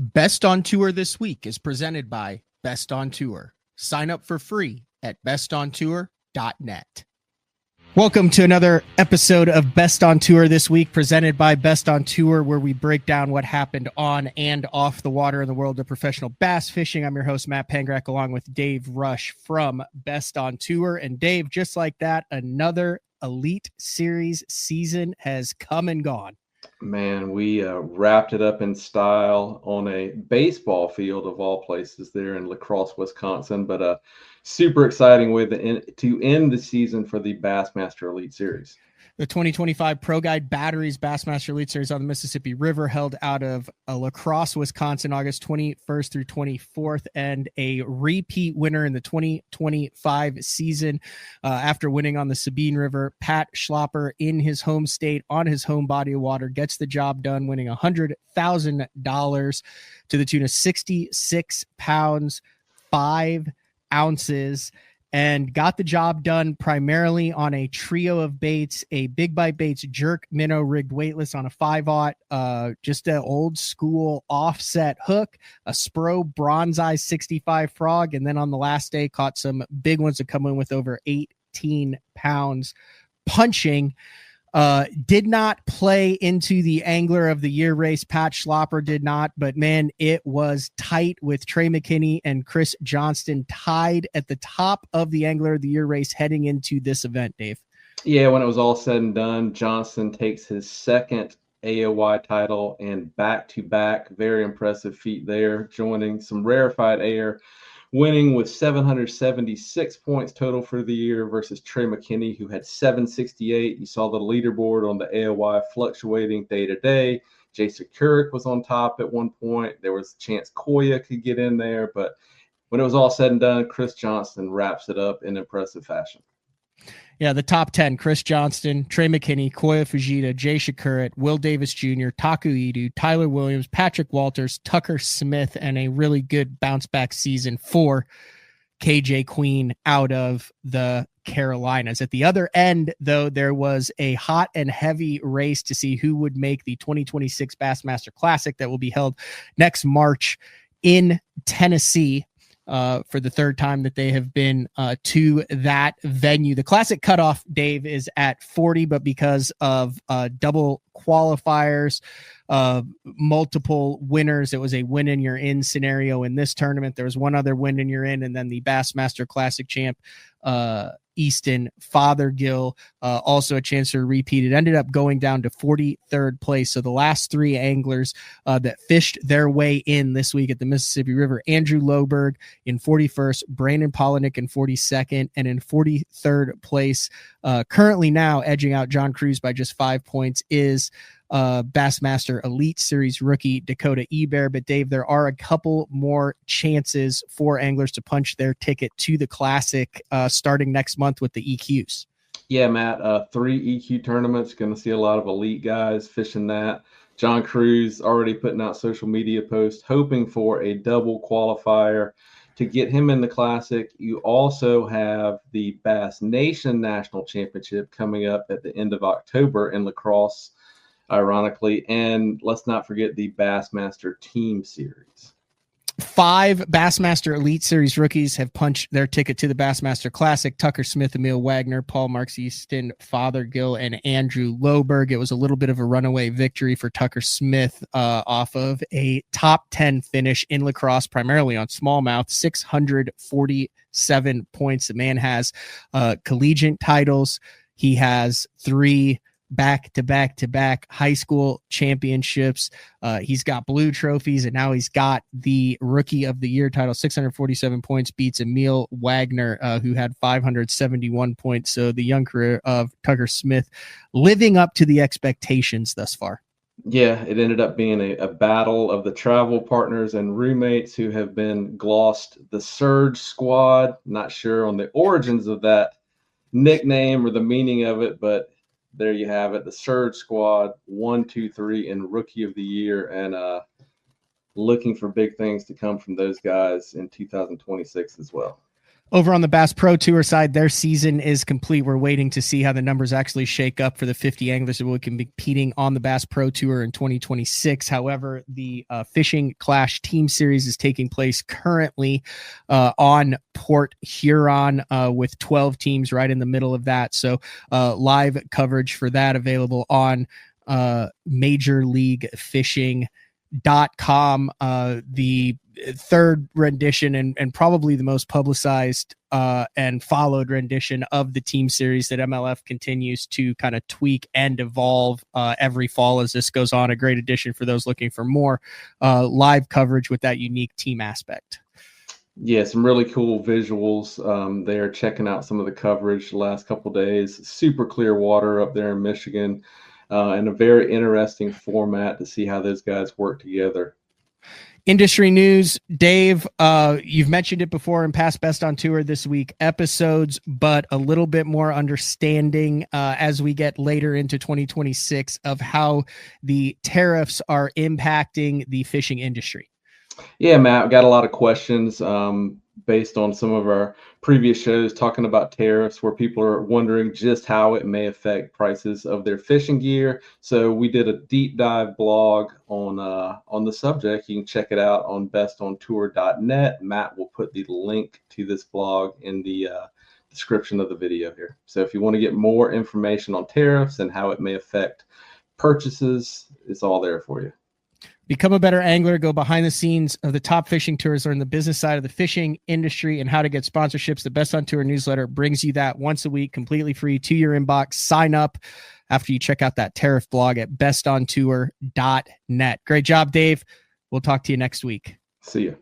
Best on Tour this week is presented by Best on Tour. Sign up for free at bestontour.net. Welcome to another episode of Best on Tour this week, presented by Best on Tour, where we break down what happened on and off the water in the world of professional bass fishing. I'm your host, Matt Pangrac, along with Dave Rush from Best on Tour. And Dave, just like that, another Elite Series season has come and gone. Man, we wrapped it up in style on a baseball field of all places there in La Crosse, Wisconsin. But super exciting way to end the season for the Bassmaster Elite Series. The 2025 Pro Guide Batteries Bassmaster Elite Series on the Mississippi River held out of La Crosse, Wisconsin, August 21st through 24th, and a repeat winner in the 2025 season after winning on the Sabine River. Pat Schlapper, in his home state, on his home body of water, gets the job done, winning $100,000 to the tune of 66 pounds, 5 ounces. And got the job done primarily on a trio of baits, a Big Bite Baits jerk minnow rigged weightless on a 5/0, just an old school offset hook, a Spro Bronzeye 65 frog, and then on the last day caught some big ones that come in with over 18 pounds punching. Did not play into the Angler of the Year race. Pat Schlapper did not, but man, it was tight with Trey McKinney and Chris Johnston tied at the top of the Angler of the Year race heading into this event, Dave. Yeah, when it was all said and done, Johnston takes his second AOY title and back-to-back. Very impressive feat there, joining some rarefied air, winning with 776 points total for the year versus Trey McKinney, who had 768. You saw the leaderboard on the AOY fluctuating day to day. Jason Couric was on top at one point. There was a chance Koya could get in there, but when it was all said and done, Chris Johnston wraps it up in impressive fashion. Yeah, the top 10, Chris Johnston, Trey McKinney, Koya Fujita, Jay Shakurat, Will Davis Jr., Taku Idu, Tyler Williams, Patrick Walters, Tucker Smith, and a really good bounce-back season for KJ Queen out of the Carolinas. At the other end, though, there was a hot and heavy race to see who would make the 2026 Bassmaster Classic that will be held next March in Tennessee. For the third time that they have been to that venue. The classic cutoff, Dave, is at 40, but because of double qualifiers, multiple winners, it was a win and you're in scenario in this tournament. There was one other win and you're in, and then the Bassmaster Classic champ, Easton Fothergill, also a chance to repeat. It ended up going down to 43rd place. So the last three anglers that fished their way in this week at the Mississippi River: Andrew Loberg in 41st, Brandon Polinick in 42nd, and in 43rd place, currently now edging out John Cruz by just 5 points, is Bassmaster Elite Series rookie Dakota Ebear. But Dave, there are a couple more chances for anglers to punch their ticket to the Classic starting next month with the EQs. Yeah, Matt, 3 EQ tournaments. Going to see a lot of elite guys fishing that. John Cruz already putting out social media posts, hoping for a double qualifier to get him in the Classic. You also have the Bass Nation National Championship coming up at the end of October in La Crosse, ironically, and let's not forget the Bassmaster Team Series. 5 Bassmaster Elite Series rookies have punched their ticket to the Bassmaster Classic: Tucker Smith, Emil Wagner, Paul Marks, Easton Fothergill, and Andrew Loberg. It was a little bit of a runaway victory for Tucker Smith off of a top 10 finish in La Crosse, primarily on smallmouth, 647 points. The man has collegiate titles. He has 3 back-to-back high school championships. He's got blue trophies, and now he's got the Rookie of the Year title. 647 points, beats Emil Wagner, who had 571 points. So the young career of Tucker Smith living up to the expectations thus far. Yeah, it ended up being a battle of the travel partners and roommates who have been glossed the Surge Squad. Not sure on the origins of that nickname or the meaning of it, but there you have it. The Surge Squad, 1, 2, 3 in Rookie of the Year, and looking for big things to come from those guys in 2026 as well. Over on the Bass Pro Tour side, their season is complete. We're waiting to see how the numbers actually shake up for the 50 anglers that will be competing on the Bass Pro Tour in 2026. However, the Fishing Clash Team Series is taking place currently on Port Huron with 12 teams right in the middle of that. So live coverage for that available on Major League Fishing.com. The third rendition and probably the most publicized and followed rendition of the team series that MLF continues to kind of tweak and evolve every fall as this goes on. A great addition for those looking for more live coverage with that unique team aspect. Yeah, some really cool visuals there, checking out some of the coverage the last couple days. Super clear water up there in Michigan, and a very interesting format to see how those guys work together. Industry news, Dave, you've mentioned it before in past Best on Tour This Week episodes, but a little bit more understanding as we get later into 2026 of how the tariffs are impacting the fishing industry. Yeah, Matt, I've got a lot of questions based on some of our previous shows talking about tariffs, where people are wondering just how it may affect prices of their fishing gear. So we did a deep dive blog on the subject. You can check it out on bestontour.net. Matt will put the link to this blog in the description of the video here. So if you want to get more information on tariffs and how it may affect purchases, it's all there for you. Become a better angler. Go behind the scenes of the top fishing tours, learn the business side of the fishing industry and how to get sponsorships. The Best on Tour newsletter brings you that once a week, completely free to your inbox. Sign up after you check out that tariff blog at bestontour.net. Great job, Dave. We'll talk to you next week. See you.